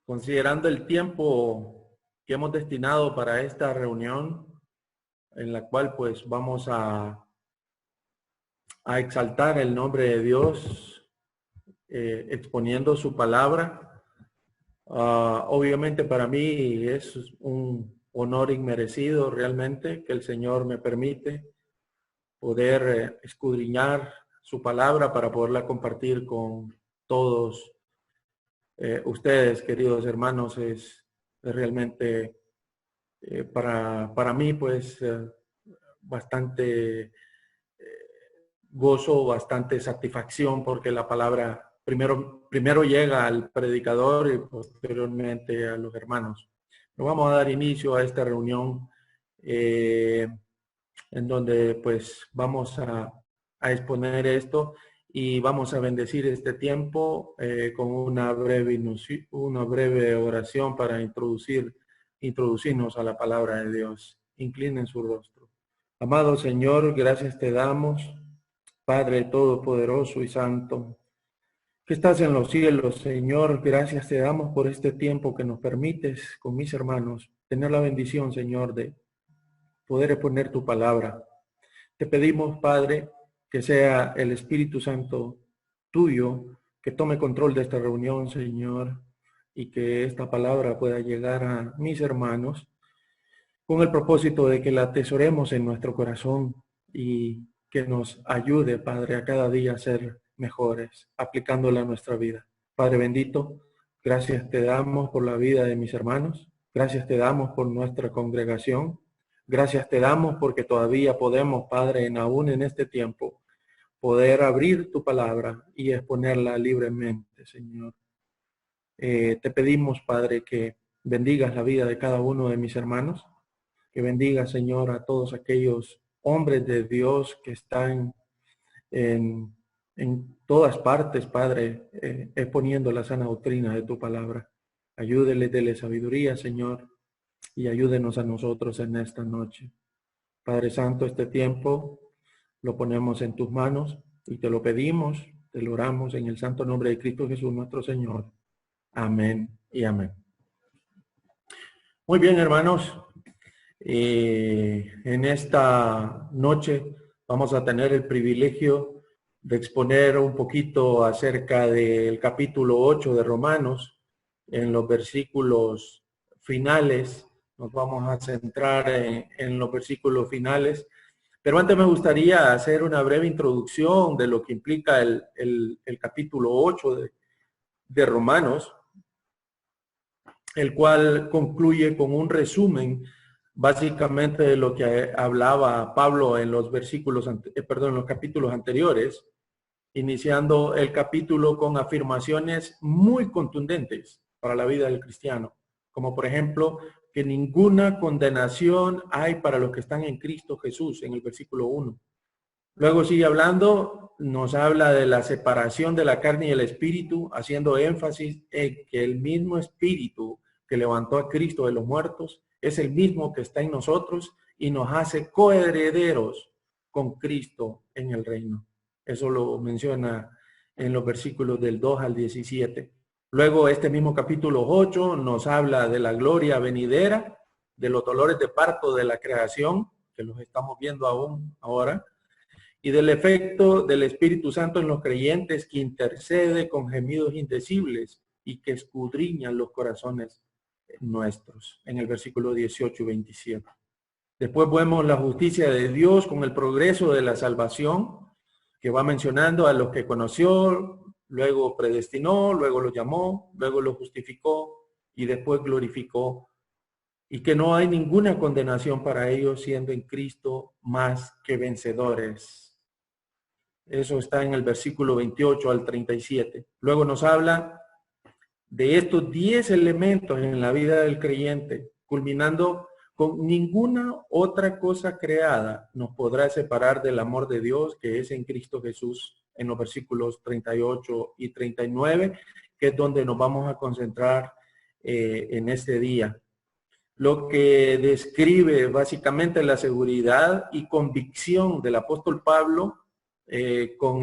Considerando el tiempo que hemos destinado para esta reunión, en la cual pues vamos a exaltar el nombre de Dios, exponiendo su palabra. Obviamente para mí es un honor inmerecido realmente que el Señor me permite poder escudriñar su palabra para poderla compartir con todos ustedes, queridos hermanos. Es realmente para mí pues bastante gozo, bastante satisfacción, porque la palabra primero llega al predicador y posteriormente a los hermanos. Nos vamos a dar inicio a esta reunión en donde pues vamos a exponer esto y vamos a bendecir este tiempo con una breve oración para introducirnos a la palabra de Dios. Inclinen su rostro. Amado Señor, gracias te damos, Padre Todopoderoso y Santo, que estás en los cielos. Señor, gracias te damos por este tiempo que nos permites con mis hermanos tener la bendición, Señor, de poder exponer tu palabra. Te pedimos, Padre, que sea el Espíritu Santo tuyo que tome control de esta reunión, Señor, y que esta palabra pueda llegar a mis hermanos con el propósito de que la atesoremos en nuestro corazón y que nos ayude, Padre, a cada día a ser mejores, aplicándola a nuestra vida. Padre bendito, gracias te damos por la vida de mis hermanos, gracias te damos por nuestra congregación, gracias te damos porque todavía podemos, Padre, aún en este tiempo, poder abrir tu palabra y exponerla libremente, Señor. Te pedimos, Padre, que bendigas la vida de cada uno de mis hermanos, que bendiga, Señor, a todos aquellos hombres de Dios que están en todas partes, Padre, exponiendo la sana doctrina de tu palabra. Ayúdele, dele sabiduría, Señor, y ayúdenos a nosotros en esta noche. Padre Santo, este tiempo lo ponemos en tus manos y te lo pedimos, te lo oramos en el santo nombre de Cristo Jesús, nuestro Señor. Amén y amén. Muy bien, hermanos. En esta noche vamos a tener el privilegio de exponer un poquito acerca del capítulo 8 de Romanos. En los versículos finales, nos vamos a centrar en los versículos finales. Pero antes me gustaría hacer una breve introducción de lo que implica el capítulo 8 de Romanos, el cual concluye con un resumen básicamente de lo que hablaba Pablo en los en los capítulos anteriores, iniciando el capítulo con afirmaciones muy contundentes para la vida del cristiano, como por ejemplo que ninguna condenación hay para los que están en Cristo Jesús, en el versículo 1. Luego sigue hablando, nos habla de la separación de la carne y el espíritu, haciendo énfasis en que el mismo espíritu que levantó a Cristo de los muertos es el mismo que está en nosotros y nos hace coherederos con Cristo en el reino. Eso lo menciona en los versículos del 2 al 17. Luego este mismo capítulo 8 nos habla de la gloria venidera, de los dolores de parto de la creación, que los estamos viendo aún ahora, y del efecto del Espíritu Santo en los creyentes, que intercede con gemidos indecibles y que escudriña los corazones nuestros, en el versículo 18 y 27. Después vemos la justicia de Dios con el progreso de la salvación, que va mencionando a los que conoció, luego predestinó, luego los llamó, luego los justificó y después glorificó, y que no hay ninguna condenación para ellos, siendo en Cristo más que vencedores. Eso está en el versículo 28 al 37. Luego nos habla de estos 10 elementos en la vida del creyente, culminando con ninguna otra cosa creada nos podrá separar del amor de Dios que es en Cristo Jesús, en los versículos 38 y 39, que es donde nos vamos a concentrar en este día. Lo que describe básicamente la seguridad y convicción del apóstol Pablo con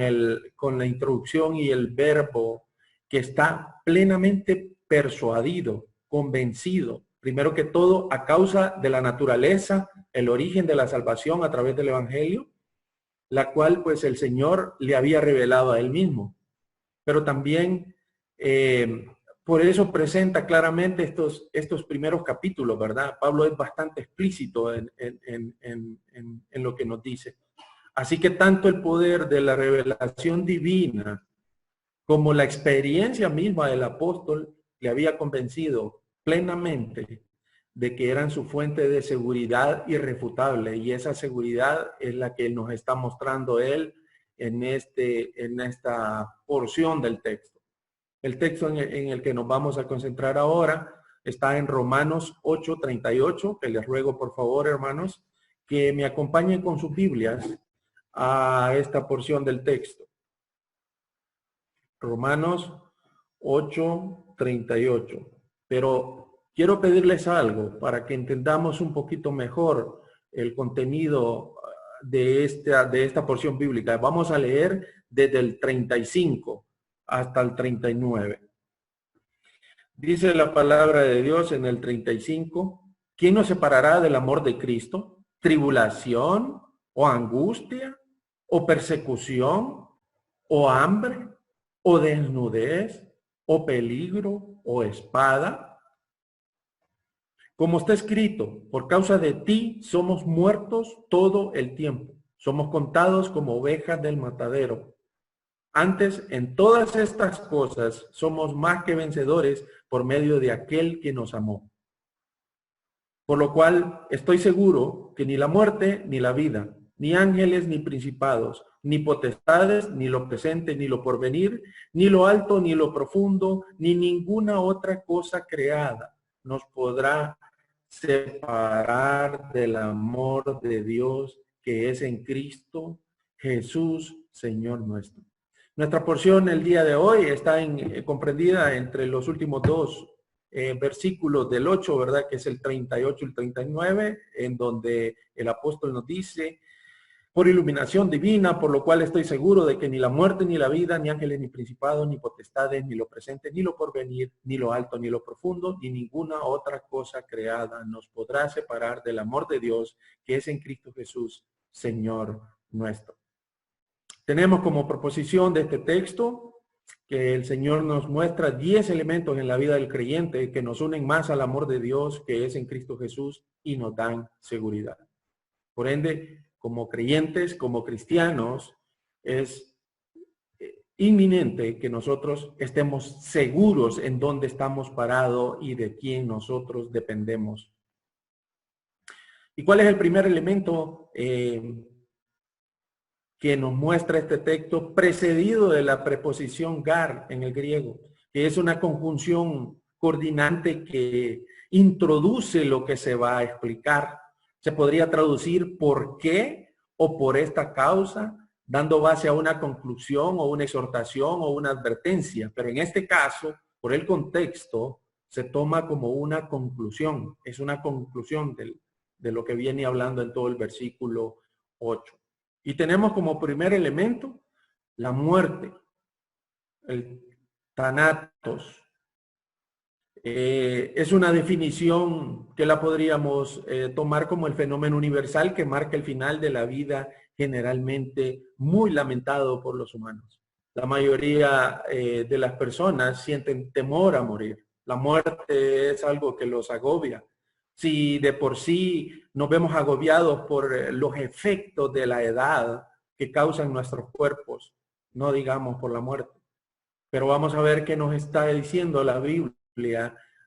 la introducción y el verbo que está plenamente persuadido, convencido, primero que todo a causa de la naturaleza, el origen de la salvación a través del Evangelio, la cual pues el Señor le había revelado a él mismo. Pero también por eso presenta claramente estos primeros capítulos, ¿verdad? Pablo es bastante explícito en lo que nos dice. Así que tanto el poder de la revelación divina como la experiencia misma del apóstol le había convencido plenamente de que eran su fuente de seguridad irrefutable, y esa seguridad es la que nos está mostrando él en esta porción del texto. El texto en el que nos vamos a concentrar ahora está en Romanos 8:38, que les ruego por favor, hermanos, que me acompañen con sus Biblias a esta porción del texto. Romanos 8:38. Pero quiero pedirles algo para que entendamos un poquito mejor el contenido de esta porción bíblica. Vamos a leer desde el 35 hasta el 39. Dice la palabra de Dios en el 35, ¿quién nos separará del amor de Cristo? ¿Tribulación o angustia o persecución o hambre o desnudez o peligro o espada? Como está escrito, por causa de ti somos muertos todo el tiempo. Somos contados como ovejas del matadero. Antes, en todas estas cosas, somos más que vencedores por medio de aquel que nos amó. Por lo cual, estoy seguro que ni la muerte ni la vida, ni ángeles ni principados, ni potestades, ni lo presente, ni lo porvenir, ni lo alto, ni lo profundo, ni ninguna otra cosa creada nos podrá separar del amor de Dios que es en Cristo Jesús, Señor nuestro. Nuestra porción el día de hoy está comprendida entre los últimos dos versículos del 8, ¿verdad? Que es el 38 y el 39, en donde el apóstol nos dice, por iluminación divina, por lo cual estoy seguro de que ni la muerte, ni la vida, ni ángeles, ni principados, ni potestades, ni lo presente, ni lo porvenir, ni lo alto, ni lo profundo, ni ninguna otra cosa creada nos podrá separar del amor de Dios que es en Cristo Jesús, Señor nuestro. Tenemos como proposición de este texto que el Señor nos muestra 10 elementos en la vida del creyente que nos unen más al amor de Dios que es en Cristo Jesús y nos dan seguridad. Por ende, como creyentes, como cristianos, es inminente que nosotros estemos seguros en dónde estamos parados y de quién nosotros dependemos. ¿Y cuál es el primer elemento que nos muestra este texto, precedido de la preposición gar en el griego, que es una conjunción coordinante que introduce lo que se va a explicar? Se podría traducir por qué o por esta causa, dando base a una conclusión o una exhortación o una advertencia. Pero en este caso, por el contexto, se toma como una conclusión. Es una conclusión de lo que viene hablando en todo el versículo 8. Y tenemos como primer elemento la muerte, el thanatos. Es una definición que la podríamos tomar como el fenómeno universal que marca el final de la vida, generalmente muy lamentado por los humanos. La mayoría de las personas sienten temor a morir. La muerte es algo que los agobia. Si de por sí nos vemos agobiados por los efectos de la edad que causan nuestros cuerpos, no digamos por la muerte. Pero vamos a ver qué nos está diciendo la Biblia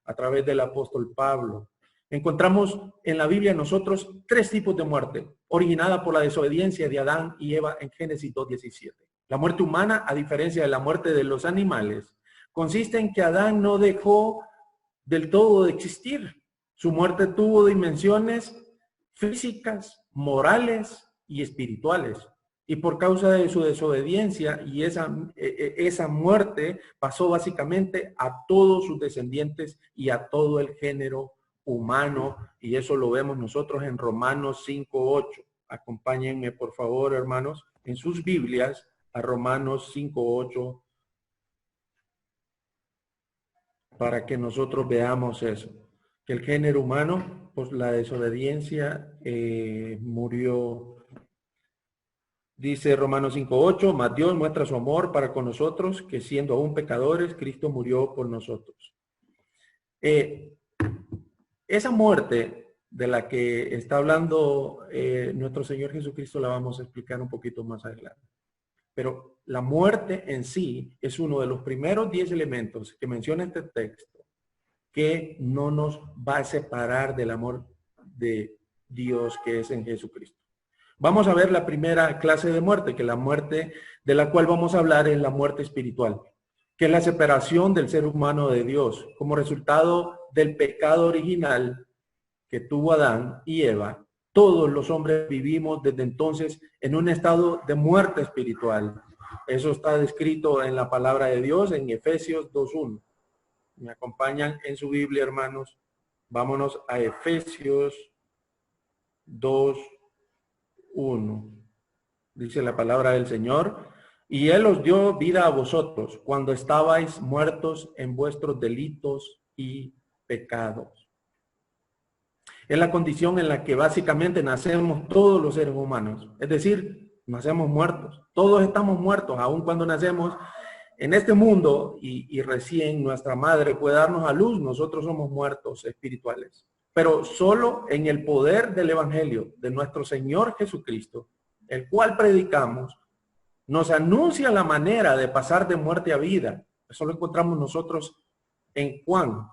a través del apóstol Pablo. Encontramos en la Biblia nosotros 3 tipos de muerte, originada por la desobediencia de Adán y Eva en Génesis 2:17. La muerte humana, a diferencia de la muerte de los animales, consiste en que Adán no dejó del todo de existir. Su muerte tuvo dimensiones físicas, morales y espirituales. Y por causa de su desobediencia y esa muerte pasó básicamente a todos sus descendientes y a todo el género humano. Y eso lo vemos nosotros en Romanos 5:8. Acompáñenme, por favor, hermanos, en sus Biblias a Romanos 5:8 para que nosotros veamos eso. Que el género humano, pues la desobediencia murió. Dice Romanos 5:8, mas Dios muestra su amor para con nosotros, que siendo aún pecadores, Cristo murió por nosotros. Esa muerte de la que está hablando nuestro Señor Jesucristo la vamos a explicar un poquito más adelante. Pero la muerte en sí es uno de los primeros 10 elementos que menciona este texto que no nos va a separar del amor de Dios que es en Jesucristo. Vamos a ver la primera clase de muerte, que la muerte de la cual vamos a hablar es la muerte espiritual, que es la separación del ser humano de Dios como resultado del pecado original que tuvo Adán y Eva. Todos los hombres vivimos desde entonces en un estado de muerte espiritual. Eso está descrito en la palabra de Dios en Efesios 2:1. ¿Me acompañan en su Biblia, hermanos? Vámonos a Efesios 2:1. Dice la palabra del Señor: y Él os dio vida a vosotros cuando estabais muertos en vuestros delitos y pecados. Es la condición en la que básicamente nacemos todos los seres humanos. Es decir, nacemos muertos. Todos estamos muertos, aun cuando nacemos en este mundo y recién nuestra madre puede darnos a luz, nosotros somos muertos espirituales. Pero solo en el poder del Evangelio de nuestro Señor Jesucristo, el cual predicamos, nos anuncia la manera de pasar de muerte a vida. Eso lo encontramos nosotros en Juan,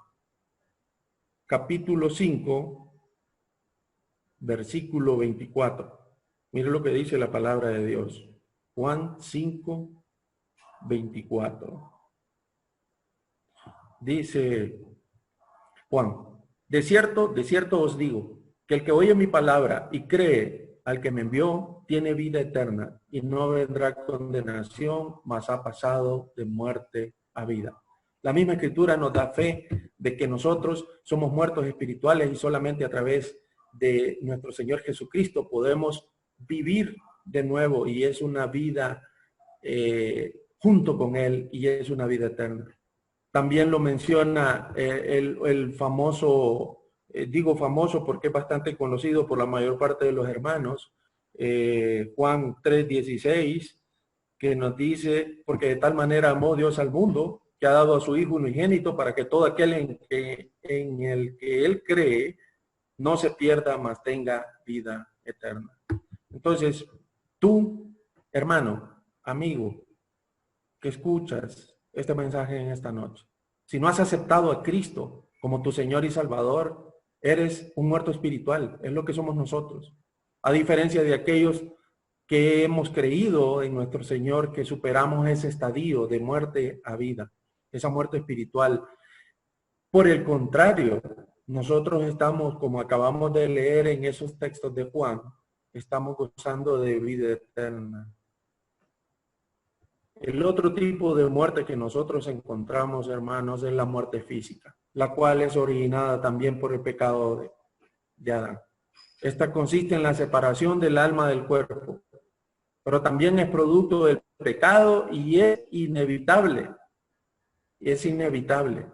capítulo 5, versículo 24. Mire lo que dice la palabra de Dios. Juan 5, 24. Dice Juan: de cierto os digo, que el que oye mi palabra y cree al que me envió, tiene vida eterna y no vendrá condenación, mas ha pasado de muerte a vida. La misma escritura nos da fe de que nosotros somos muertos espirituales y solamente a través de nuestro Señor Jesucristo podemos vivir de nuevo, y es una vida junto con Él, y es una vida eterna. También lo menciona el famoso, digo famoso porque es bastante conocido por la mayor parte de los hermanos, Juan 3:16, que nos dice: porque de tal manera amó Dios al mundo, que ha dado a su Hijo unigénito, para que todo aquel en el que Él cree no se pierda, mas tenga vida eterna. Entonces, tú, hermano, amigo, que escuchas este mensaje en esta noche, si no has aceptado a Cristo como tu Señor y Salvador, eres un muerto espiritual. Es lo que somos nosotros. A diferencia de aquellos que hemos creído en nuestro Señor, que superamos ese estadio de muerte a vida, esa muerte espiritual. Por el contrario, nosotros estamos, como acabamos de leer en esos textos de Juan, estamos gozando de vida eterna. El otro tipo de muerte que nosotros encontramos, hermanos, es la muerte física, la cual es originada también por el pecado de Adán. Esta consiste en la separación del alma del cuerpo, pero también es producto del pecado y es inevitable. Es inevitable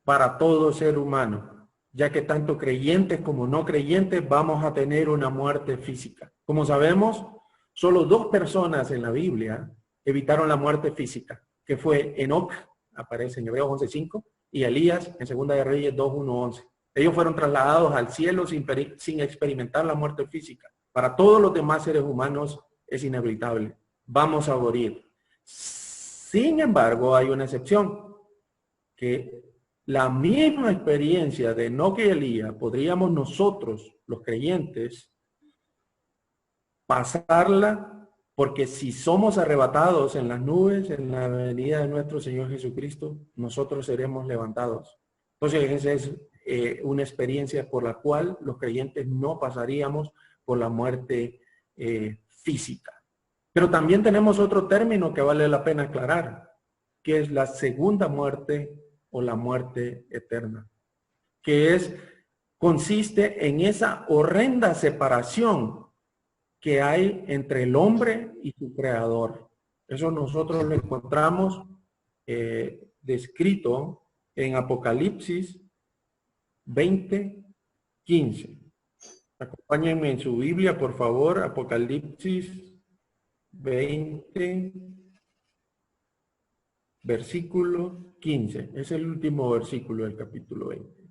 para todo ser humano, ya que tanto creyentes como no creyentes vamos a tener una muerte física. Como sabemos, solo 2 personas en la Biblia evitaron la muerte física, que fue Enoc, aparece en Hebreos 11:5, y Elías en 2 de Reyes 2:1-11. Ellos fueron trasladados al cielo sin experimentar la muerte física. Para todos los demás seres humanos es inevitable. Vamos a morir. Sin embargo, hay una excepción, que la misma experiencia de Enoc y Elías podríamos nosotros, los creyentes, pasarla, porque si somos arrebatados en las nubes, en la venida de nuestro Señor Jesucristo, nosotros seremos levantados. Entonces, esa es una experiencia por la cual los creyentes no pasaríamos por la muerte física. Pero también tenemos otro término que vale la pena aclarar, que es la segunda muerte o la muerte eterna, que consiste en esa horrenda separación que hay entre el hombre y su creador. Eso nosotros lo encontramos descrito en Apocalipsis 20:15. Acompáñenme en su Biblia, por favor, Apocalipsis 20, versículo 15. Es el último versículo del capítulo 20.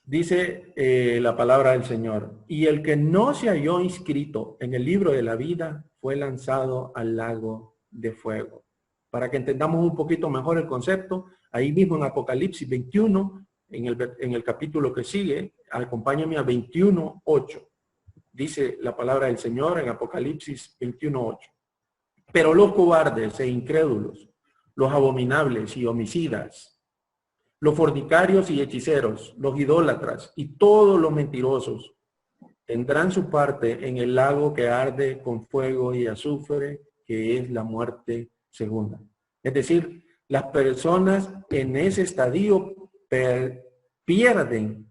Dice la palabra del Señor: y el que no se halló inscrito en el libro de la vida fue lanzado al lago de fuego. Para que entendamos un poquito mejor el concepto, ahí mismo en Apocalipsis 21, en el capítulo que sigue, acompáñame a 21:8. Dice la palabra del Señor en Apocalipsis 21:8. Pero los cobardes e incrédulos, los abominables y homicidas, los fornicarios y hechiceros, los idólatras y todos los mentirosos tendrán su parte en el lago que arde con fuego y azufre, que es la muerte segunda. Es decir, las personas en ese estadio pierden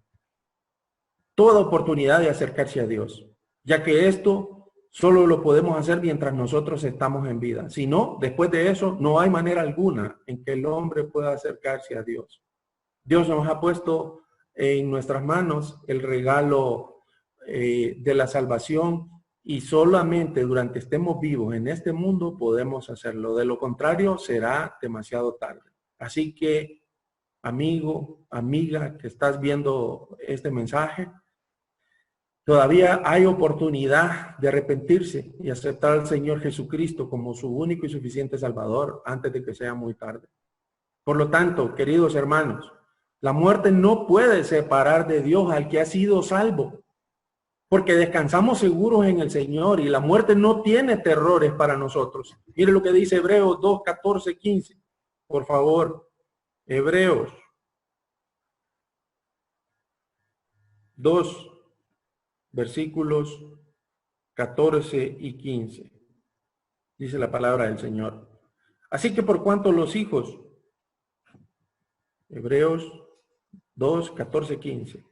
toda oportunidad de acercarse a Dios, ya que esto solo lo podemos hacer mientras nosotros estamos en vida. Si no, después de eso, no hay manera alguna en que el hombre pueda acercarse a Dios. Dios nos ha puesto en nuestras manos el regalo de la salvación y solamente durante estemos vivos en este mundo podemos hacerlo. De lo contrario, será demasiado tarde. Así que, amigo, amiga, que estás viendo este mensaje, todavía hay oportunidad de arrepentirse y aceptar al Señor Jesucristo como su único y suficiente Salvador antes de que sea muy tarde. Por lo tanto, queridos hermanos, la muerte no puede separar de Dios al que ha sido salvo, porque descansamos seguros en el Señor y la muerte no tiene terrores para nosotros. Mire lo que dice Hebreos 2, 14, 15. Por favor, Hebreos 2, versículos 14 y 15. Dice la palabra del Señor. Así que por cuanto los hijos, Hebreos 2, 14, 15.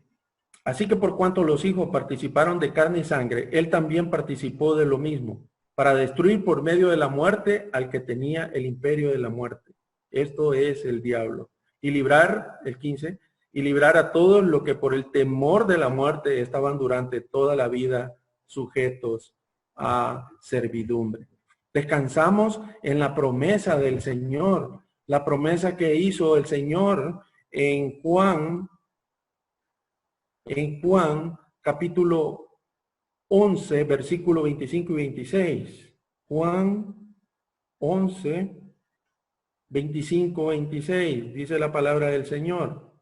Así que por cuanto los hijos participaron de carne y sangre, él también participó de lo mismo, para destruir por medio de la muerte al que tenía el imperio de la muerte. Esto es el diablo. Y librar, el 15, y librar a todos los que por el temor de la muerte estaban durante toda la vida sujetos a servidumbre. Descansamos en la promesa del Señor, la promesa que hizo el Señor en Juan capítulo 11, versículo 25 y 26. Juan 11, 25, 26, dice la palabra del Señor.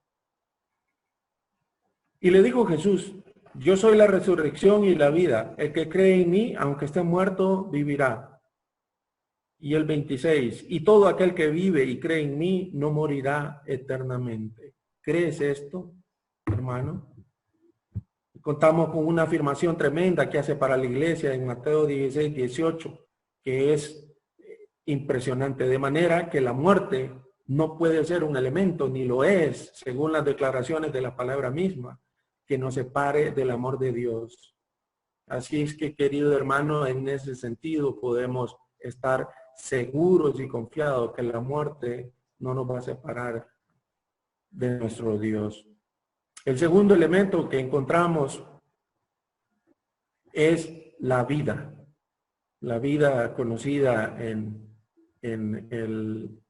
Y le dijo Jesús: yo soy la resurrección y la vida. El que cree en mí, aunque esté muerto, vivirá. Y el 26, y todo aquel que vive y cree en mí, no morirá eternamente. ¿Crees esto, hermano? Contamos con una afirmación tremenda que hace para la iglesia en Mateo 16, 18, que es impresionante. De manera que la muerte no puede ser un elemento, ni lo es, según las declaraciones de la palabra misma, que nos separe del amor de Dios. Así es que, querido hermano, en ese sentido podemos estar seguros y confiados que la muerte no nos va a separar de nuestro Dios. El segundo elemento que encontramos es la vida conocida en el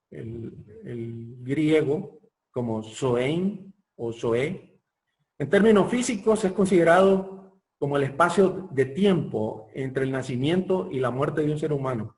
griego como zoein o zoe. En términos físicos es considerado como el espacio de tiempo entre el nacimiento y la muerte de un ser humano.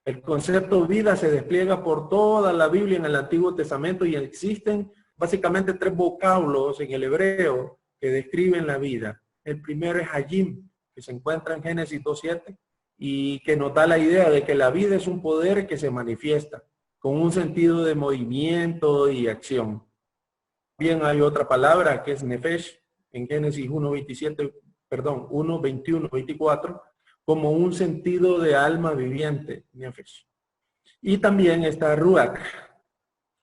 El concepto vida se despliega por toda la Biblia en el Antiguo Testamento y existen básicamente tres vocablos en el hebreo que describen la vida. El primero es Hayim, que se encuentra en Génesis 2:7 y que nos da la idea de que la vida es un poder que se manifiesta con un sentido de movimiento y acción. Bien, hay otra palabra que es Nefesh en Génesis 1:21, 24, como un sentido de alma viviente, Nefesh. Y también está Ruach,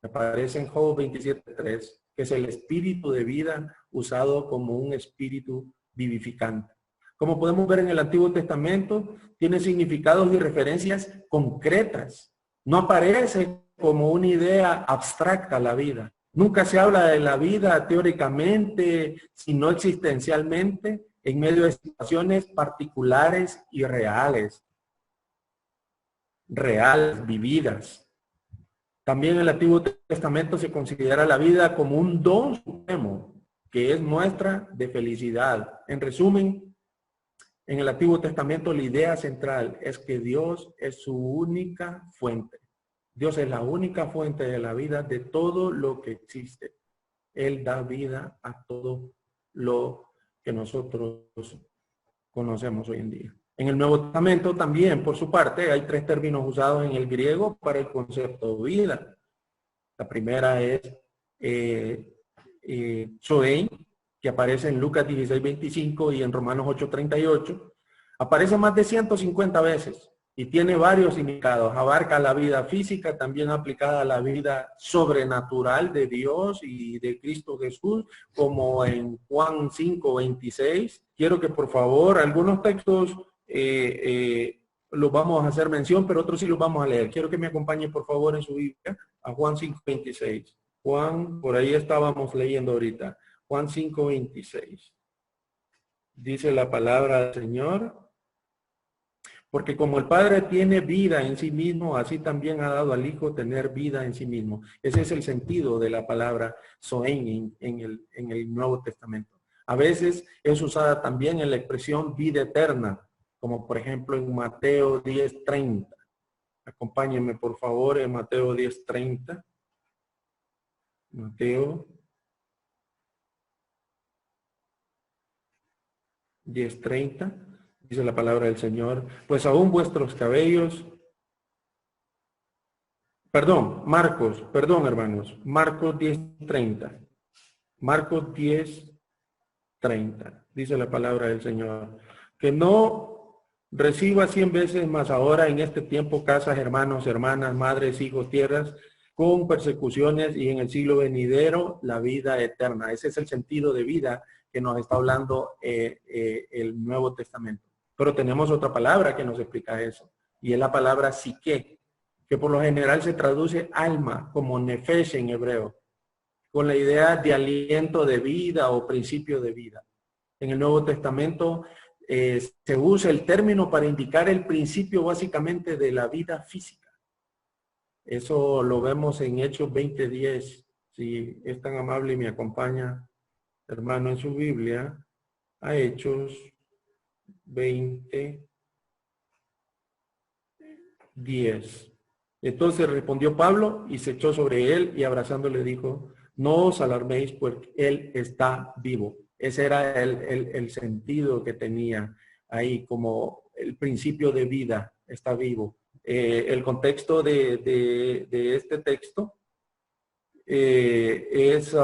aparece en Job 27:3, que es el espíritu de vida usado como un espíritu vivificante. Como podemos ver en el Antiguo Testamento, tiene significados y referencias concretas. No aparece como una idea abstracta la vida. Nunca se habla de la vida teóricamente, sino existencialmente, en medio de situaciones particulares y reales, vividas. También en el Antiguo Testamento se considera la vida como un don supremo, que es muestra de felicidad. En resumen, en el Antiguo Testamento la idea central es que Dios es su única fuente. Dios es la única fuente de la vida de todo lo que existe. Él da vida a todo lo que nosotros conocemos hoy en día. En el Nuevo Testamento también, por su parte, hay 3 términos usados en el griego para el concepto de vida. La primera es zoe, que aparece en Lucas 16:25 y en Romanos 8:38. Aparece más de 150 veces y tiene varios significados. Abarca la vida física, también aplicada a la vida sobrenatural de Dios y de Cristo Jesús, como en Juan 5:26. Quiero que por favor, algunos textos los vamos a hacer mención, pero otros sí los vamos a leer. Quiero que me acompañe por favor en su Biblia a Juan 5:26. Juan, por ahí estábamos leyendo ahorita. Juan 5:26. Dice la palabra del Señor. Porque como el Padre tiene vida en sí mismo, así también ha dado al Hijo tener vida en sí mismo. Ese es el sentido de la palabra zoen en el Nuevo Testamento. A veces es usada también en la expresión vida eterna, como por ejemplo en Mateo 10:30. Acompáñenme por favor en Mateo 10:30. Mateo 10:30. Dice la palabra del Señor, pues aún vuestros cabellos, hermanos, Marcos 10:30. Marcos 10:30. Dice la palabra del Señor, que no reciba 100 veces más ahora en este tiempo casas, hermanos, hermanas, madres, hijos, tierras, con persecuciones y en el siglo venidero la vida eterna. Ese es el sentido de vida que nos está hablando el Nuevo Testamento. Pero tenemos otra palabra que nos explica eso, y es la palabra psique, que por lo general se traduce alma, como nefesh en hebreo, con la idea de aliento de vida o principio de vida. En el Nuevo Testamento se usa el término para indicar el principio básicamente de la vida física. Eso lo vemos en Hechos 20:10. Si es tan amable y me acompaña, hermano, en su Biblia, a Hechos 20:10. Entonces respondió Pablo y se echó sobre él y abrazándole dijo, no os alarméis porque él está vivo. Ese era el sentido que tenía ahí, como el principio de vida, está vivo. El contexto de este texto es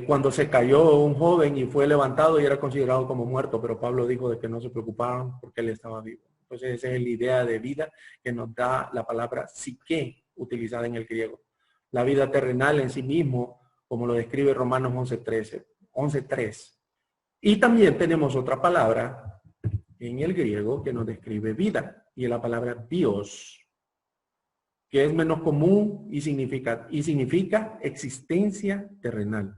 cuando se cayó un joven y fue levantado y era considerado como muerto, pero Pablo dijo de que no se preocupaban porque él estaba vivo. Entonces esa es la idea de vida que nos da la palabra psique utilizada en el griego. La vida terrenal en sí mismo, como lo describe Romanos 11:3. Y también tenemos otra palabra en el griego que nos describe vida, y es la palabra bios, que es menos común y significa existencia terrenal.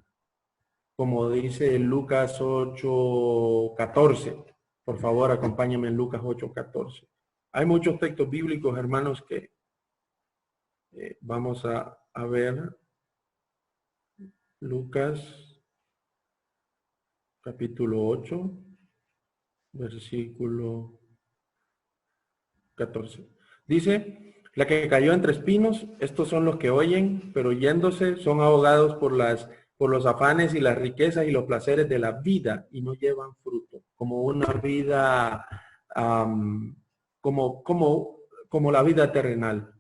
Como dice Lucas 8:14. Por favor, acompáñenme en Lucas 8:14. Hay muchos textos bíblicos, hermanos, que vamos a ver. Lucas capítulo 8, versículo 14. Dice, la que cayó entre espinos, estos son los que oyen, pero yéndose son ahogados por los afanes y las riquezas y los placeres de la vida y no llevan fruto, como una vida, como la vida terrenal.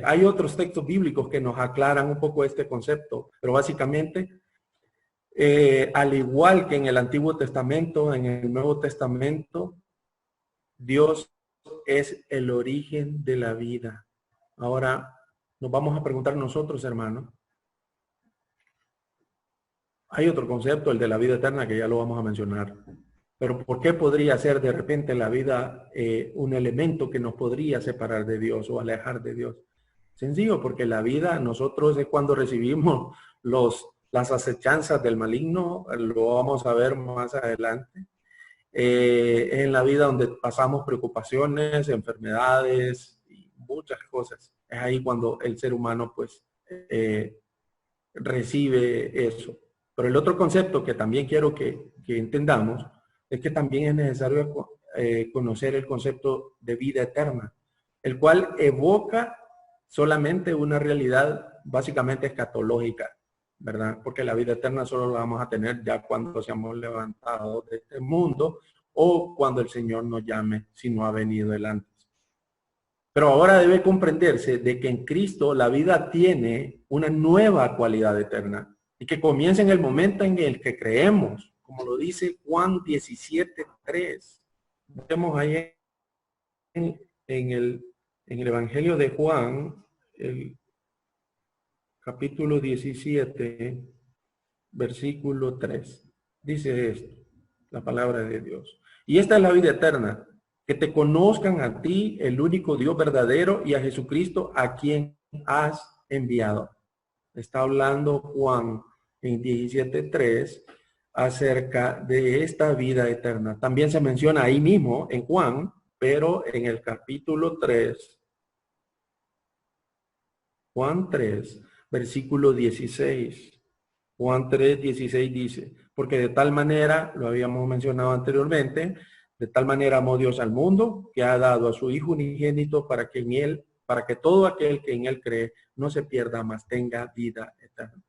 Hay otros textos bíblicos que nos aclaran un poco este concepto, pero básicamente, al igual que en el Antiguo Testamento, en el Nuevo Testamento, Dios es el origen de la vida. Ahora nos vamos a preguntar nosotros, hermanos. Hay otro concepto, el de la vida eterna, que ya lo vamos a mencionar. Pero ¿por qué podría ser de repente la vida un elemento que nos podría separar de Dios o alejar de Dios? Sencillo, porque la vida nosotros es cuando recibimos las acechanzas del maligno, lo vamos a ver más adelante. Es en la vida donde pasamos preocupaciones, enfermedades y muchas cosas. Es ahí cuando el ser humano pues recibe eso. Pero el otro concepto que también quiero que entendamos es que también es necesario conocer el concepto de vida eterna, el cual evoca solamente una realidad básicamente escatológica, ¿verdad? Porque la vida eterna solo la vamos a tener ya cuando seamos levantados de este mundo o cuando el Señor nos llame, si no ha venido el antes. Pero ahora debe comprenderse de que en Cristo la vida tiene una nueva cualidad eterna y que comienza en el momento en el que creemos, como lo dice Juan 17:3. Vemos ahí en el Evangelio de Juan, el capítulo 17, versículo 3. Dice esto, la palabra de Dios. Y esta es la vida eterna, que te conozcan a ti, el único Dios verdadero, y a Jesucristo, a quien has enviado. Está hablando Juan en 17:3 acerca de esta vida eterna. También se menciona ahí mismo en Juan, pero en el capítulo 3, Juan 3, versículo 16. Juan 3:16 dice, porque de tal manera, lo habíamos mencionado anteriormente, de tal manera amó Dios al mundo, que ha dado a su Hijo unigénito para que todo aquel que en él cree no se pierda, mas tenga vida eterna.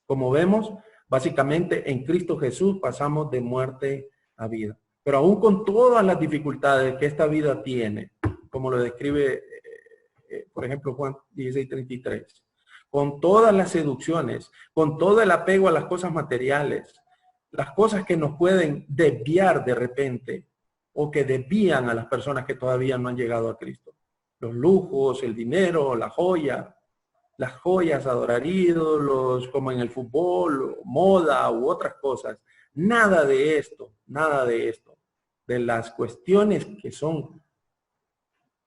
Como vemos, básicamente en Cristo Jesús pasamos de muerte a vida. Pero aún con todas las dificultades que esta vida tiene, como lo describe, por ejemplo, Juan 16:33, con todas las seducciones, con todo el apego a las cosas materiales, las cosas que nos pueden desviar de repente o que desvían a las personas que todavía no han llegado a Cristo. Los lujos, el dinero, las joyas, adorar ídolos, como en el fútbol, moda u otras cosas. Nada de esto, de las cuestiones que son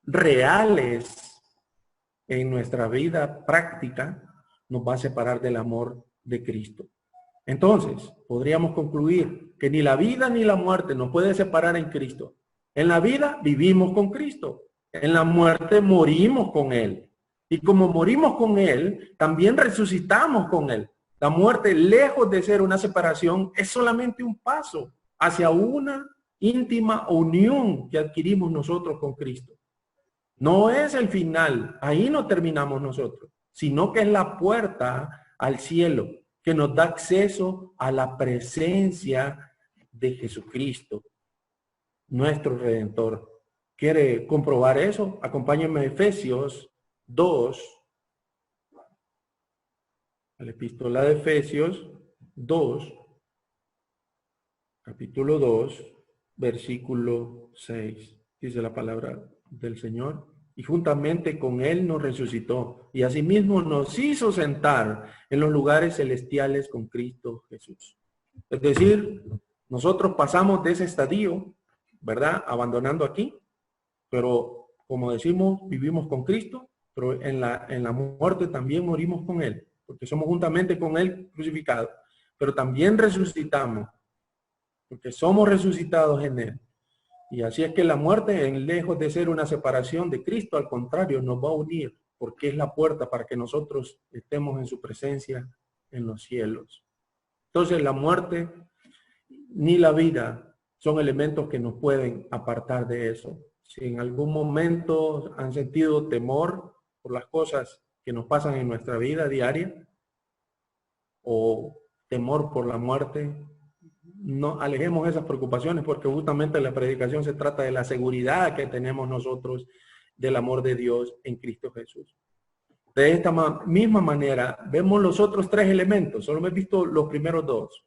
reales en nuestra vida práctica, nos va a separar del amor de Cristo. Entonces, podríamos concluir que ni la vida ni la muerte nos puede separar en Cristo. En la vida vivimos con Cristo. En la muerte morimos con Él. Y como morimos con Él, también resucitamos con Él. La muerte, lejos de ser una separación, es solamente un paso hacia una íntima unión que adquirimos nosotros con Cristo. No es el final, ahí no terminamos nosotros, sino que es la puerta al cielo, que nos da acceso a la presencia de Jesucristo, nuestro Redentor. ¿Quiere comprobar eso? Acompáñenme a Efesios 2, a la epístola de Efesios 2, capítulo 2, versículo 6. Dice la palabra del Señor. Y juntamente con Él nos resucitó y asimismo nos hizo sentar en los lugares celestiales con Cristo Jesús. Es decir, nosotros pasamos de ese estadio, ¿verdad? Abandonando aquí, pero como decimos, vivimos con Cristo, pero en la muerte también morimos con Él, porque somos juntamente con Él crucificados, pero también resucitamos, porque somos resucitados en Él. Y así es que la muerte, lejos de ser una separación de Cristo, al contrario, nos va a unir, porque es la puerta para que nosotros estemos en su presencia en los cielos. Entonces, la muerte ni la vida son elementos que nos pueden apartar de eso. Si en algún momento han sentido temor por las cosas que nos pasan en nuestra vida diaria, o temor por la muerte, no alejemos esas preocupaciones, porque justamente la predicación se trata de la seguridad que tenemos nosotros del amor de Dios en Cristo Jesús. De esta misma manera, vemos los otros tres elementos. Solo hemos visto los primeros dos,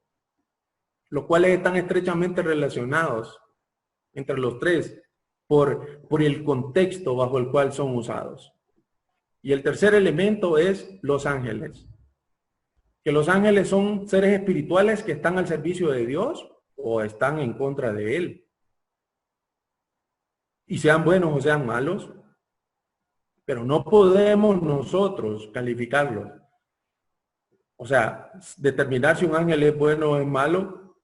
los cuales están estrechamente relacionados entre los tres por el contexto bajo el cual son usados. Y el tercer elemento es los ángeles. Que los ángeles son seres espirituales que están al servicio de Dios o están en contra de él. Y sean buenos o sean malos, pero no podemos nosotros calificarlos. O sea, determinar si un ángel es bueno o es malo.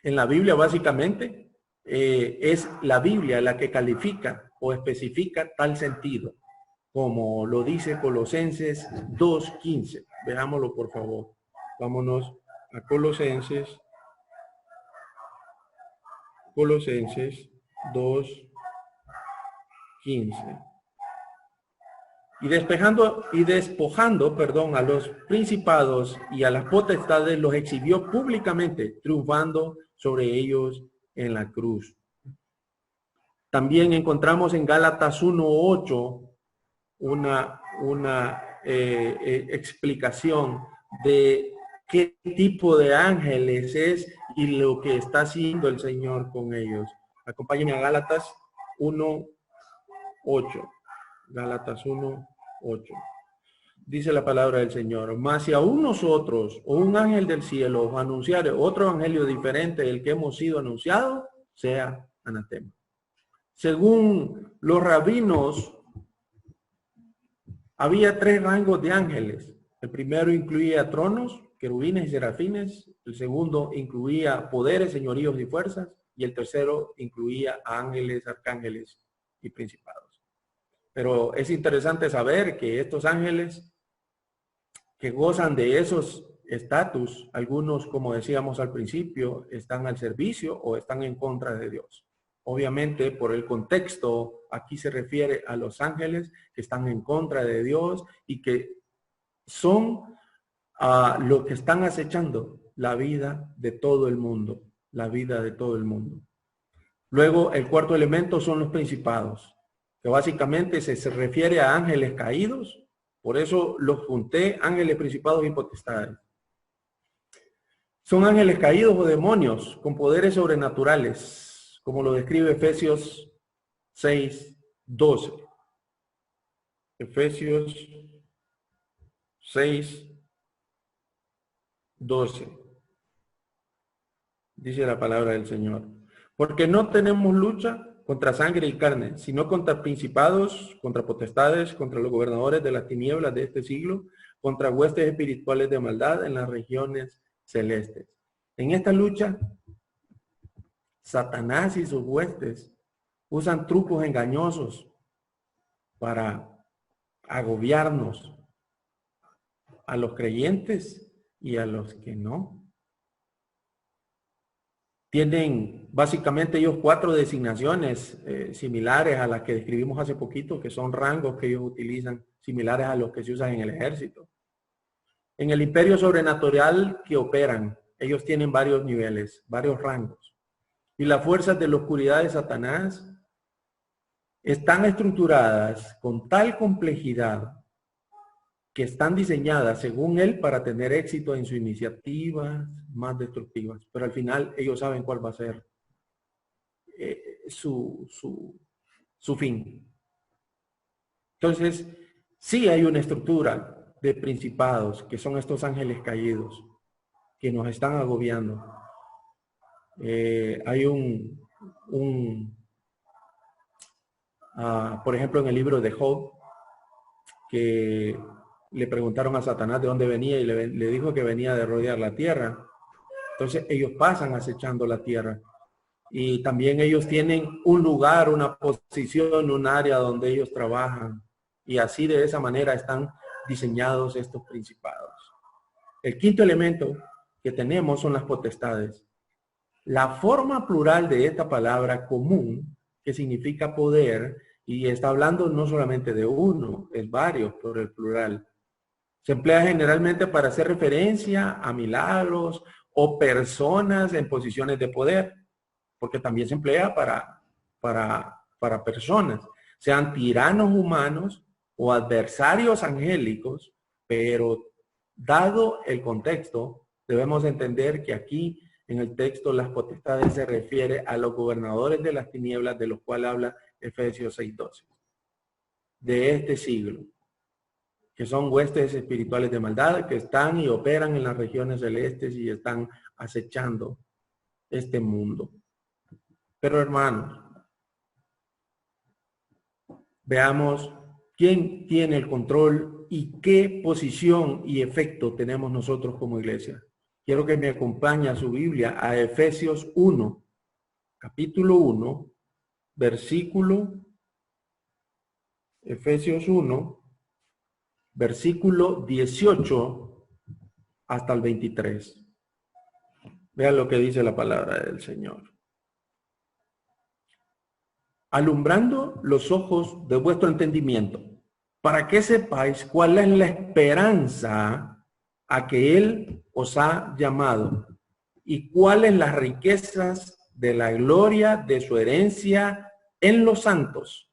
En la Biblia básicamente es la Biblia la que califica o especifica tal sentido, como lo dice Colosenses 2:15. Veámoslo por favor. Vámonos a Colosenses 2:15. Y despojando, a los principados y a las potestades, los exhibió públicamente, triunfando sobre ellos en la cruz. También encontramos en Gálatas 1:8 una explicación de qué tipo de ángeles es y lo que está haciendo el Señor con ellos. Acompáñenme a Gálatas 1:8. Gálatas 1:8. Dice la palabra del Señor: mas si aún nosotros o un ángel del cielo os anunciare otro evangelio diferente del que hemos sido anunciado, sea anatema. Según los rabinos, había 3 rangos de ángeles. El primero incluía tronos, querubines y serafines. El segundo incluía poderes, señoríos y fuerzas. Y el tercero incluía ángeles, arcángeles y principados. Pero es interesante saber que estos ángeles que gozan de esos estatus, algunos, como decíamos al principio, están al servicio o están en contra de Dios. Obviamente, por el contexto, aquí se refiere a los ángeles que están en contra de Dios y que son los que están acechando la vida de todo el mundo, la vida de todo el mundo. Luego, el cuarto elemento son los principados, que básicamente se refiere a ángeles caídos. Por eso los junté, ángeles, principados y potestades. Son ángeles caídos o demonios con poderes sobrenaturales, como lo describe Efesios 6:12. Efesios 6:12. Dice la palabra del Señor: porque no tenemos lucha contra sangre y carne, sino contra principados, contra potestades, contra los gobernadores de las tinieblas de este siglo, contra huestes espirituales de maldad en las regiones celestes. En esta lucha, Satanás y sus huestes usan trucos engañosos para agobiarnos a los creyentes y a los que no. Tienen básicamente ellos 4 designaciones similares a las que describimos hace poquito, que son rangos que ellos utilizan, similares a los que se usan en el ejército. En el imperio sobrenatural que operan, ellos tienen varios niveles, varios rangos. Y las fuerzas de la oscuridad de Satanás están estructuradas con tal complejidad que están diseñadas según él para tener éxito en sus iniciativas más destructivas. Pero al final ellos saben cuál va a ser su fin. Entonces, sí hay una estructura de principados que son estos ángeles caídos que nos están agobiando. Hay por ejemplo, en el libro de Job, que le preguntaron a Satanás de dónde venía y le dijo que venía de rodear la tierra. Entonces ellos pasan acechando la tierra. Y también ellos tienen un lugar, una posición, un área donde ellos trabajan. Y así de esa manera están diseñados estos principados. El quinto elemento que tenemos son las potestades. La forma plural de esta palabra común, que significa poder, y está hablando no solamente de uno, es varios por el plural. Se emplea generalmente para hacer referencia a milagros o personas en posiciones de poder, porque también se emplea para personas, sean tiranos humanos o adversarios angélicos, pero dado el contexto, debemos entender que aquí en el texto las potestades se refiere a los gobernadores de las tinieblas, de los cuales habla Efesios 6:12, de este siglo, que son huestes espirituales de maldad que están y operan en las regiones celestes y están acechando este mundo. Pero hermanos, veamos quién tiene el control y qué posición y efecto tenemos nosotros como iglesia. Quiero que me acompañe a su Biblia a Efesios 1, capítulo 1, Efesios 1, versículo 18 hasta el 23. Vean lo que dice la palabra del Señor. Alumbrando los ojos de vuestro entendimiento, para que sepáis cuál es la esperanza a que Él os ha llamado y cuáles las riquezas de la gloria de su herencia en los santos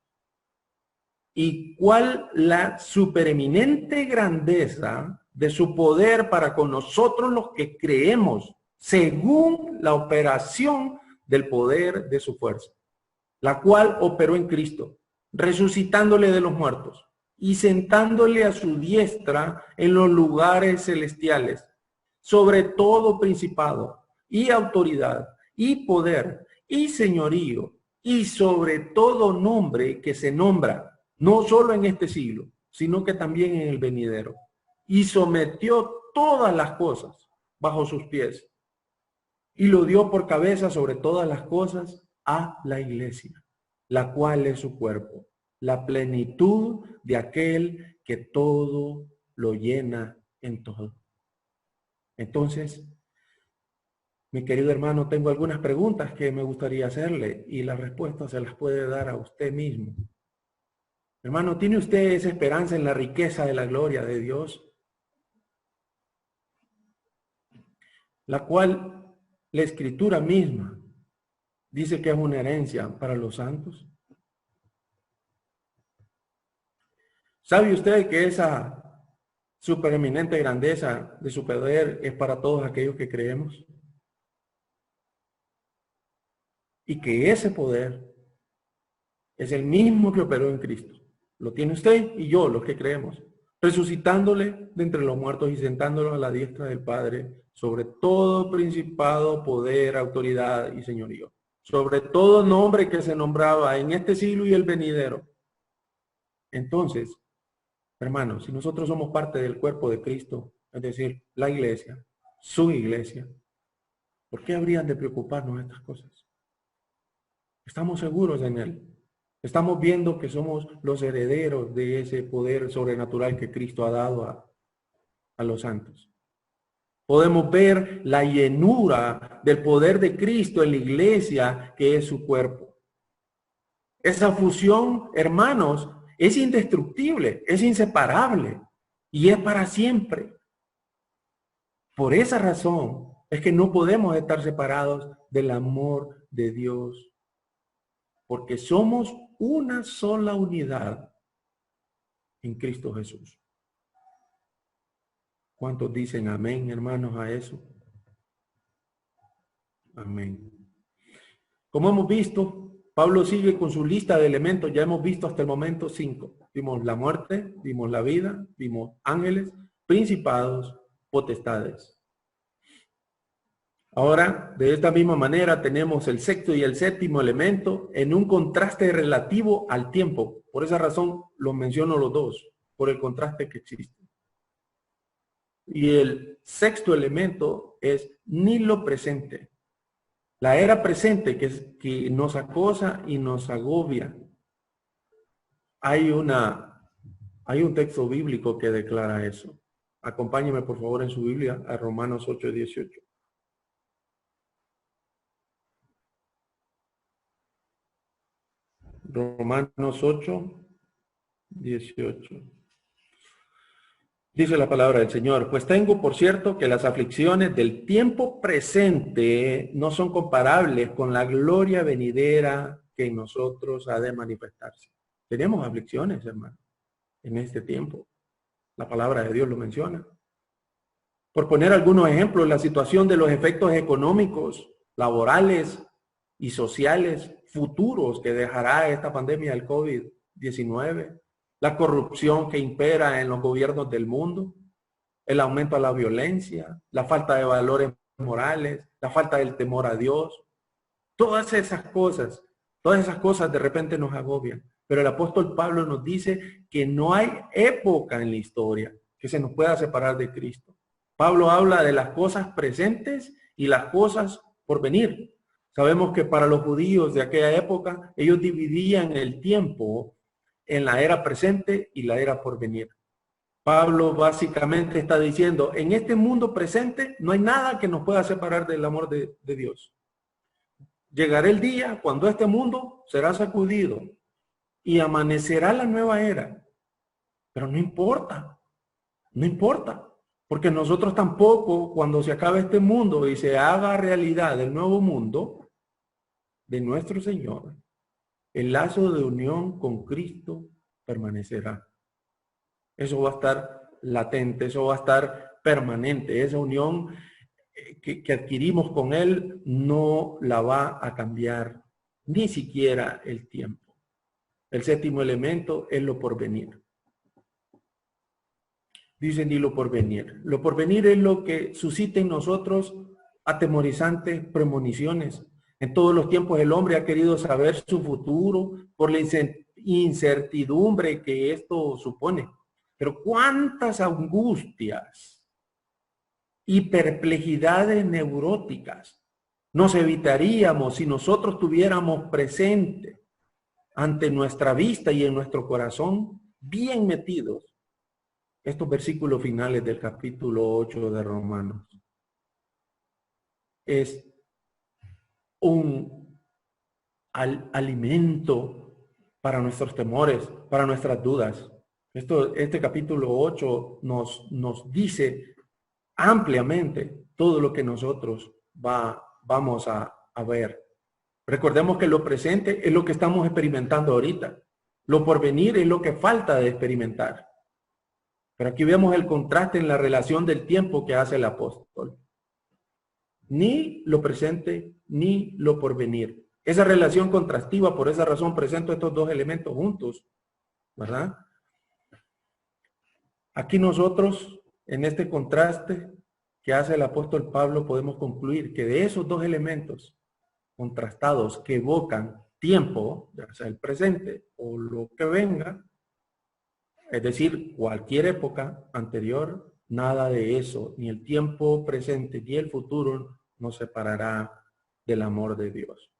y cuál la supereminente grandeza de su poder para con nosotros los que creemos, según la operación del poder de su fuerza, la cual operó en Cristo, resucitándole de los muertos y sentándole a su diestra en los lugares celestiales, sobre todo principado y autoridad y poder y señorío y sobre todo nombre que se nombra, no solo en este siglo, sino que también en el venidero. Y sometió todas las cosas bajo sus pies y lo dio por cabeza sobre todas las cosas a la iglesia, la cual es su cuerpo, la plenitud de aquel que todo lo llena en todo. Entonces, mi querido hermano, tengo algunas preguntas que me gustaría hacerle y las respuestas se las puede dar a usted mismo. Hermano, ¿tiene usted esa esperanza en la riqueza de la gloria de Dios? La cual la Escritura misma dice que es una herencia para los santos. ¿Sabe usted que esa supereminente grandeza de su poder es para todos aquellos que creemos? Y que ese poder es el mismo que operó en Cristo. Lo tiene usted y yo, los que creemos, resucitándole de entre los muertos y sentándolo a la diestra del Padre sobre todo principado, poder, autoridad y señorío, sobre todo nombre que se nombraba en este siglo y el venidero. Entonces, hermanos, si nosotros somos parte del cuerpo de Cristo, es decir, la iglesia, su iglesia, ¿por qué habrían de preocuparnos estas cosas? Estamos seguros en Él. Estamos viendo que somos los herederos de ese poder sobrenatural que Cristo ha dado a los santos. Podemos ver la llenura del poder de Cristo en la iglesia, que es su cuerpo. Esa fusión, hermanos, es indestructible, es inseparable y es para siempre. Por esa razón es que no podemos estar separados del amor de Dios, porque somos una sola unidad en Cristo Jesús. ¿Cuántos dicen amén, hermanos, a eso? Amén. Como hemos visto, Pablo sigue con su lista de elementos. Ya hemos visto hasta el momento 5. Vimos la muerte, vimos la vida, vimos ángeles, principados, potestades. Ahora, de esta misma manera, tenemos el sexto y el séptimo elemento en un contraste relativo al tiempo. Por esa razón los menciono los dos, por el contraste que existe. Y el sexto elemento es nilo presente. La era presente que nos acosa y nos agobia. Hay un texto bíblico que declara eso. Acompáñeme por favor en su Biblia a Romanos 8:18. Romanos 8:18. Dice la palabra del Señor: pues tengo por cierto que las aflicciones del tiempo presente no son comparables con la gloria venidera que en nosotros ha de manifestarse. Tenemos aflicciones, hermano, en este tiempo. La palabra de Dios lo menciona. Por poner algunos ejemplos, la situación de los efectos económicos, laborales y sociales futuros que dejará esta pandemia del COVID-19, la corrupción que impera en los gobiernos del mundo, el aumento a la violencia, la falta de valores morales, la falta del temor a Dios. Todas esas cosas de repente nos agobian. Pero el apóstol Pablo nos dice que no hay época en la historia que se nos pueda separar de Cristo. Pablo habla de las cosas presentes y las cosas por venir. Sabemos que para los judíos de aquella época, ellos dividían el tiempo en la era presente y la era por venir. Pablo básicamente está diciendo, en este mundo presente no hay nada que nos pueda separar del amor de Dios. Llegará el día cuando este mundo será sacudido y amanecerá la nueva era. Pero no importa, porque nosotros tampoco, cuando se acabe este mundo y se haga realidad el nuevo mundo de nuestro Señor, el lazo de unión con Cristo permanecerá. Eso va a estar latente, eso va a estar permanente. Esa unión que adquirimos con Él no la va a cambiar ni siquiera el tiempo. El séptimo elemento es lo porvenir. Dicen, y lo porvenir. Lo porvenir es lo que suscita en nosotros atemorizantes premoniciones. En todos los tiempos el hombre ha querido saber su futuro por la incertidumbre que esto supone. Pero cuántas angustias y perplejidades neuróticas nos evitaríamos si nosotros tuviéramos presente ante nuestra vista y en nuestro corazón, bien metidos, estos versículos finales del capítulo 8 de Romanos. Es un alimento para nuestros temores, para nuestras dudas. Este capítulo 8 nos dice ampliamente todo lo que nosotros vamos a ver. Recordemos que lo presente es lo que estamos experimentando ahorita. Lo porvenir es lo que falta de experimentar. Pero aquí vemos el contraste en la relación del tiempo que hace el apóstol. Ni lo presente, ni lo porvenir. Esa relación contrastiva, por esa razón presento estos dos elementos juntos, ¿verdad? Aquí nosotros, en este contraste que hace el apóstol Pablo, podemos concluir que de esos dos elementos contrastados que evocan tiempo, ya sea el presente o lo que venga, es decir, cualquier época anterior, nada de eso, ni el tiempo presente ni el futuro nos separará del amor de Dios.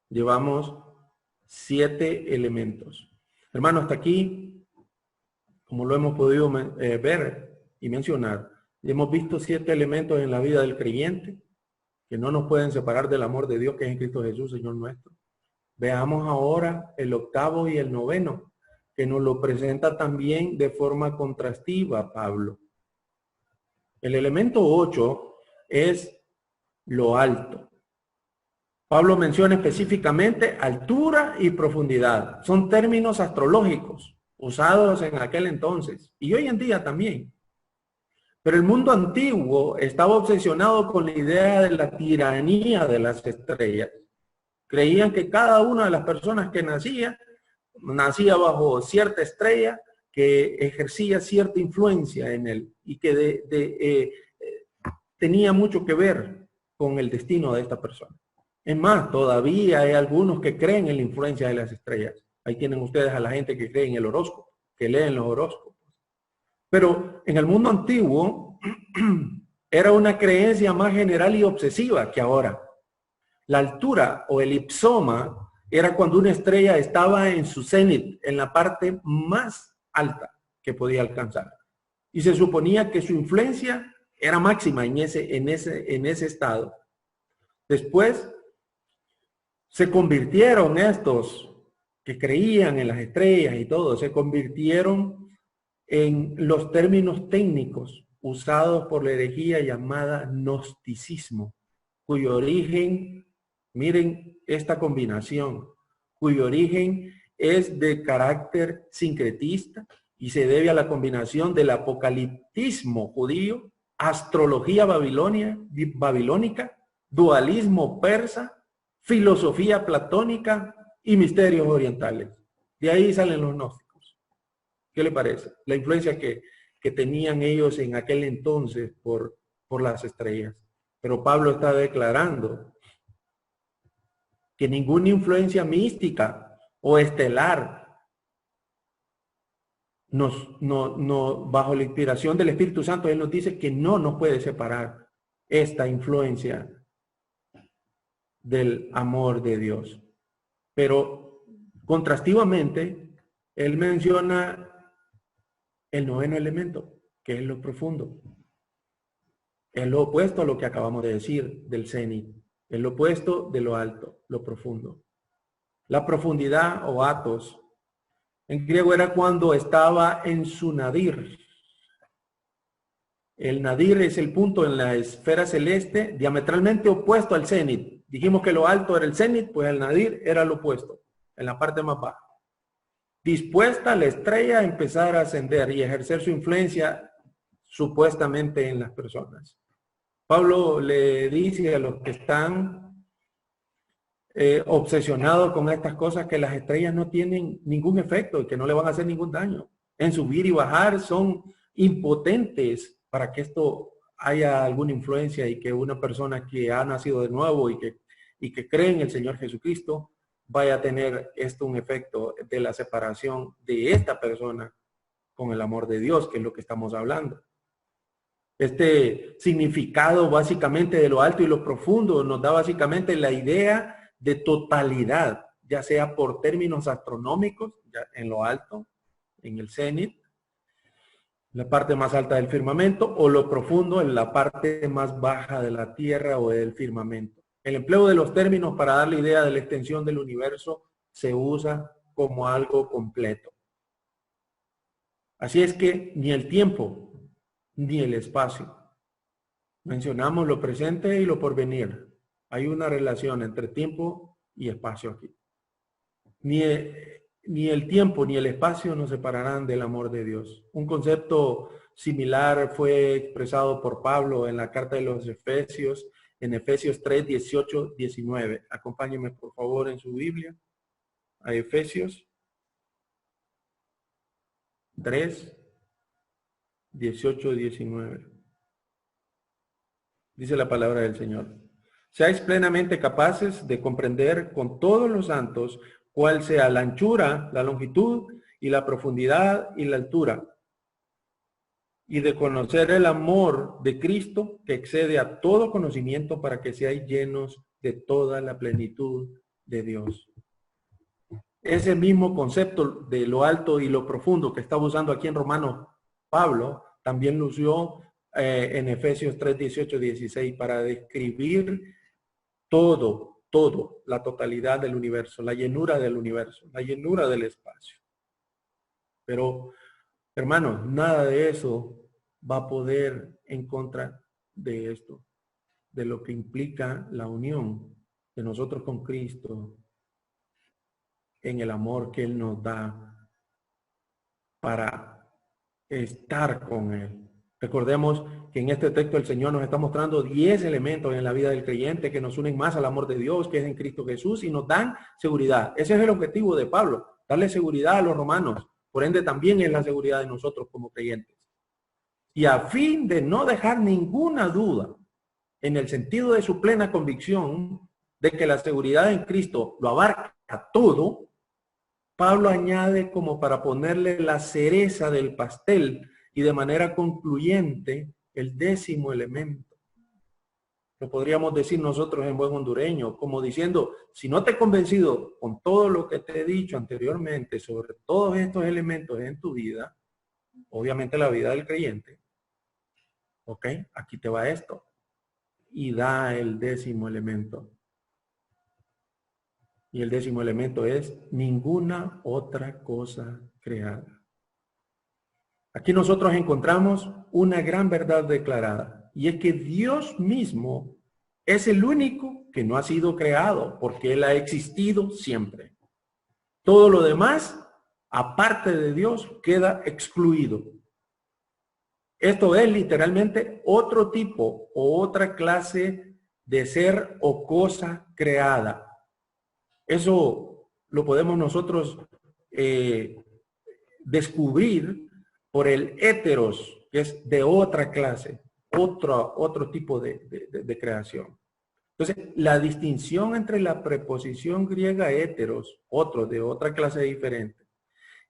Llevamos 7 elementos. Hermano, hasta aquí, como lo hemos podido ver y mencionar, hemos visto 7 elementos en la vida del creyente que no nos pueden separar del amor de Dios que es en Cristo Jesús, Señor nuestro. Veamos ahora el 8º y el 9º, que nos lo presenta también de forma contrastiva Pablo. El elemento 8 es lo alto. Pablo menciona específicamente altura y profundidad. Son términos astrológicos usados en aquel entonces y hoy en día también. Pero el mundo antiguo estaba obsesionado con la idea de la tiranía de las estrellas. Creían que cada una de las personas que nacía bajo cierta estrella que ejercía cierta influencia en él y que tenía mucho que ver con el destino de esta persona. Es más, todavía hay algunos que creen en la influencia de las estrellas. Ahí tienen ustedes a la gente que cree en el horóscopo, que leen los horóscopos. Pero en el mundo antiguo era una creencia más general y obsesiva que ahora. La altura o el ipsoma era cuando una estrella estaba en su cenit, en la parte más alta que podía alcanzar. Y se suponía que su influencia era máxima en ese estado. Después se convirtieron estos que creían en las estrellas y todo, se convirtieron en los términos técnicos usados por la herejía llamada gnosticismo, cuyo origen, miren esta combinación, cuyo origen es de carácter sincretista y se debe a la combinación del apocaliptismo judío, astrología babilónica, dualismo persa, filosofía platónica y misterios orientales. De ahí salen los gnósticos. ¿Qué le parece? La influencia que tenían ellos en aquel entonces por por las estrellas. Pero Pablo está declarando que ninguna influencia mística o estelar bajo la inspiración del Espíritu Santo, Él nos dice que no nos puede separar esta influencia del amor de Dios. Pero contrastivamente, Él menciona el noveno elemento, que es lo profundo. Es lo opuesto a lo que acabamos de decir del cenit. Es lo opuesto de lo alto, lo profundo. La profundidad o atos, en griego era cuando estaba en su nadir. El nadir es el punto en la esfera celeste diametralmente opuesto al cenit. Dijimos que lo alto era el cenit, pues el nadir era lo opuesto, en la parte más baja. Dispuesta la estrella a empezar a ascender y ejercer su influencia supuestamente en las personas. Pablo le dice a los que están obsesionados con estas cosas que las estrellas no tienen ningún efecto y que no le van a hacer ningún daño. En subir y bajar son impotentes para que esto haya alguna influencia y que una persona que ha nacido de nuevo y que cree en el Señor Jesucristo vaya a tener esto un efecto de la separación de esta persona con el amor de Dios, que es lo que estamos hablando. Este significado básicamente de lo alto y lo profundo nos da básicamente la idea de totalidad, ya sea por términos astronómicos, ya en lo alto, en el cenit, la parte más alta del firmamento, o lo profundo en la parte más baja de la tierra o del firmamento. El empleo de los términos para dar la idea de la extensión del universo se usa como algo completo. Así es que ni el tiempo ni el espacio. Mencionamos lo presente y lo porvenir. Hay una relación entre tiempo y espacio aquí. Ni el tiempo ni el espacio nos separarán del amor de Dios. Un concepto similar fue expresado por Pablo en la carta de los Efesios, en Efesios 3, 18, 19. Acompáñenme por favor en su Biblia a Efesios 3, 18, 19. Dice la palabra del Señor. Seáis plenamente capaces de comprender con todos los santos cuál sea la anchura, la longitud y la profundidad y la altura, y de conocer el amor de Cristo que excede a todo conocimiento, para que seáis llenos de toda la plenitud de Dios. Ese mismo concepto de lo alto y lo profundo que estaba usando aquí en Romanos Pablo, también lo usó en Efesios 3, 18, 16 para describir todo, la totalidad del universo, la llenura del universo, la llenura del espacio. Pero, hermanos, nada de eso va a poder en contra de esto, de lo que implica la unión de nosotros con Cristo en el amor que Él nos da para estar con Él. Recordemos que en este texto el Señor nos está mostrando 10 elementos en la vida del creyente que nos unen más al amor de Dios, que es en Cristo Jesús, y nos dan seguridad. Ese es el objetivo de Pablo, darle seguridad a los romanos. Por ende, también es la seguridad de nosotros como creyentes. Y a fin de no dejar ninguna duda en el sentido de su plena convicción de que la seguridad en Cristo lo abarca todo, Pablo añade como para ponerle la cereza del pastel y de manera concluyente el 10º elemento. Lo podríamos decir nosotros en buen hondureño, como diciendo, si no te he convencido con todo lo que te he dicho anteriormente sobre todos estos elementos en tu vida, obviamente la vida del creyente, ok, aquí te va esto. Y da el 10º elemento. Y el 10º elemento es ninguna otra cosa creada. Aquí nosotros encontramos una gran verdad declarada, y es que Dios mismo es el único que no ha sido creado, porque Él ha existido siempre. Todo lo demás, aparte de Dios, queda excluido. Esto es literalmente otro tipo o otra clase de ser o cosa creada. Eso lo podemos nosotros descubrir por el heteros, que es de otra clase, otro tipo de creación. Entonces, la distinción entre la preposición griega heteros, otro de otra clase diferente,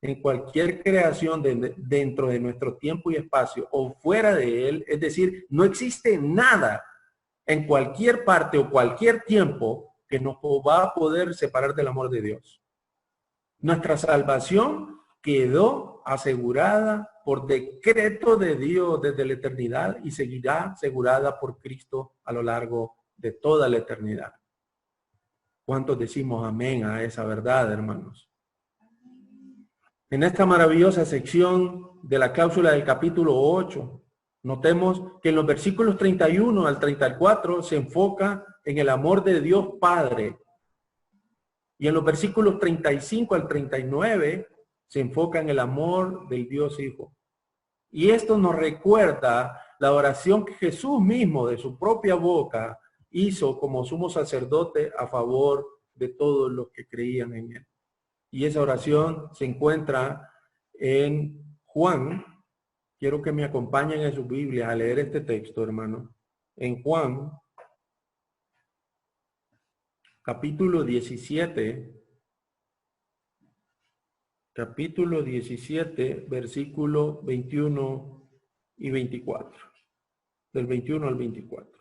en cualquier creación dentro de nuestro tiempo y espacio o fuera de él, es decir, no existe nada en cualquier parte o cualquier tiempo que nos va a poder separar del amor de Dios. Nuestra salvación quedó asegurada por decreto de Dios desde la eternidad y seguirá asegurada por Cristo a lo largo de toda la eternidad. ¿Cuántos decimos amén a esa verdad, hermanos? En esta maravillosa sección de la cláusula del capítulo 8, notemos que en los versículos 31 al 34 se enfoca en el amor de Dios Padre. Y en los versículos 35 al 39 se enfoca en el amor del Dios Hijo. Y esto nos recuerda la oración que Jesús mismo de su propia boca hizo como sumo sacerdote a favor de todos los que creían en él. Y esa oración se encuentra en Juan. Quiero que me acompañen en su Biblia a leer este texto, hermano. En Juan, capítulo 17, versículo 21 y 24. Del 21 al 24.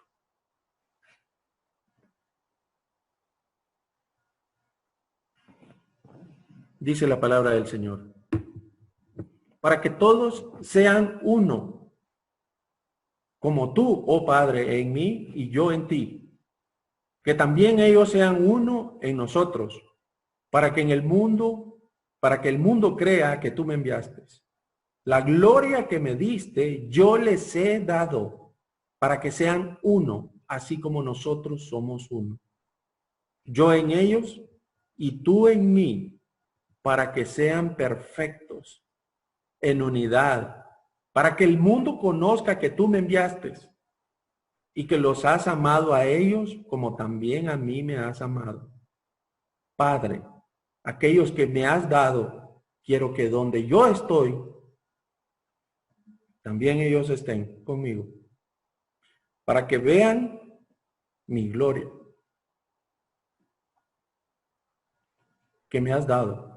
Dice la palabra del Señor. Para que todos sean uno, como tú, oh Padre, en mí y yo en ti. Que también ellos sean uno en nosotros, para que el mundo crea que tú me enviaste. La gloria que me diste, yo les he dado, para que sean uno, así como nosotros somos uno. Yo en ellos y tú en mí, para que sean perfectos en unidad, para que el mundo conozca que tú me enviaste y que los has amado a ellos como también a mí me has amado. Padre, aquellos que me has dado, quiero que donde yo estoy, también ellos estén conmigo, para que vean mi gloria que me has dado.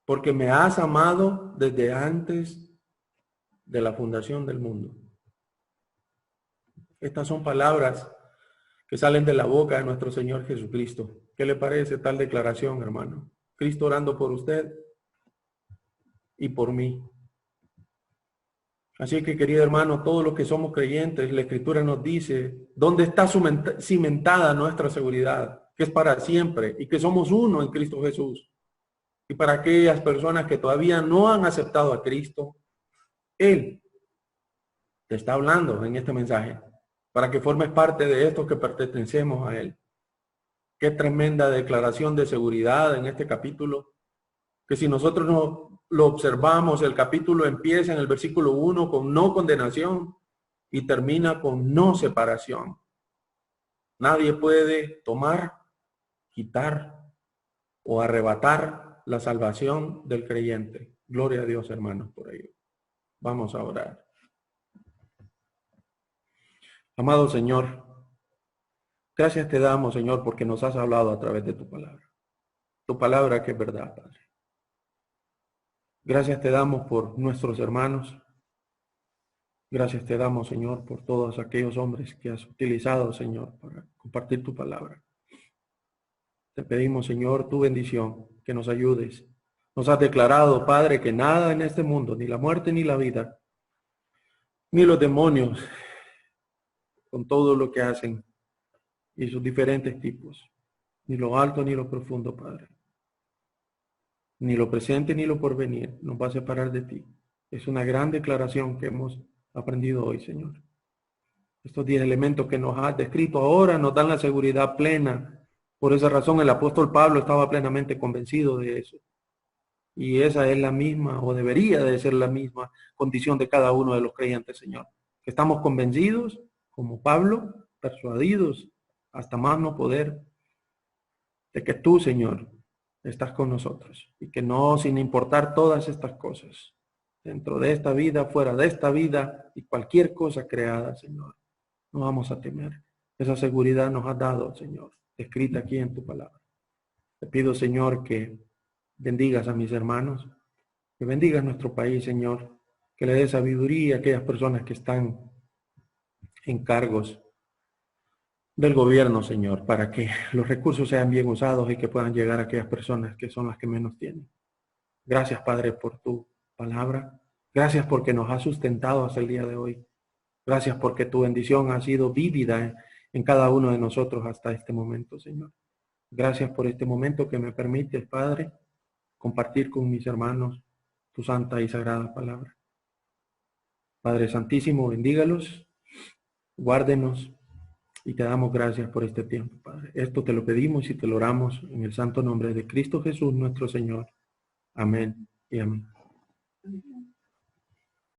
Porque me has amado desde antes de la fundación del mundo. Estas son palabras que salen de la boca de nuestro Señor Jesucristo. ¿Qué le parece tal declaración, hermano? Cristo orando por usted y por mí. Así que, querido hermano, todos los que somos creyentes, la Escritura nos dice dónde está cimentada nuestra seguridad, que es para siempre y que somos uno en Cristo Jesús. Y para aquellas personas que todavía no han aceptado a Cristo, Él te está hablando en este mensaje para que formes parte de estos que pertenecemos a Él. Qué tremenda declaración de seguridad en este capítulo, que si nosotros no lo observamos, el capítulo empieza en el versículo 1 con no condenación y termina con no separación. Nadie puede tomar, quitar o arrebatar la salvación del creyente. Gloria a Dios, hermanos, por ello. Vamos a orar. Amado Señor, gracias te damos, Señor, porque nos has hablado a través de tu palabra. Tu palabra que es verdad, Padre. Gracias te damos por nuestros hermanos. Gracias te damos, Señor, por todos aquellos hombres que has utilizado, Señor, para compartir tu palabra. Te pedimos, Señor, tu bendición, que nos ayudes. Nos has declarado, Padre, que nada en este mundo, ni la muerte ni la vida, ni los demonios, con todo lo que hacen y sus diferentes tipos, ni lo alto ni lo profundo, Padre, ni lo presente ni lo porvenir, nos va a separar de ti. Es una gran declaración que hemos aprendido hoy, Señor. Estos 10 elementos que nos has descrito ahora nos dan la seguridad plena. Por esa razón el apóstol Pablo estaba plenamente convencido de eso. Y esa es la misma, o debería de ser la misma condición de cada uno de los creyentes, Señor. Estamos convencidos, como Pablo, persuadidos hasta más no poder, de que tú, Señor, estás con nosotros. Y que no, sin importar todas estas cosas, dentro de esta vida, fuera de esta vida y cualquier cosa creada, Señor. No vamos a temer. Esa seguridad nos has dado, Señor, escrita aquí en tu palabra. Te pido, Señor, que bendigas a mis hermanos, que bendigas nuestro país, Señor, que le dé sabiduría a aquellas personas que están en cargos del gobierno, Señor, para que los recursos sean bien usados y que puedan llegar a aquellas personas que son las que menos tienen. Gracias, Padre, por tu palabra. Gracias porque nos has sustentado hasta el día de hoy. Gracias porque tu bendición ha sido vívida en cada uno de nosotros hasta este momento, Señor. Gracias por este momento que me permites, Padre, compartir con mis hermanos tu santa y sagrada palabra. Padre Santísimo, bendígalos, guárdenos y te damos gracias por este tiempo, Padre. Esto te lo pedimos y te lo oramos en el santo nombre de Cristo Jesús, nuestro Señor. Amén y amén.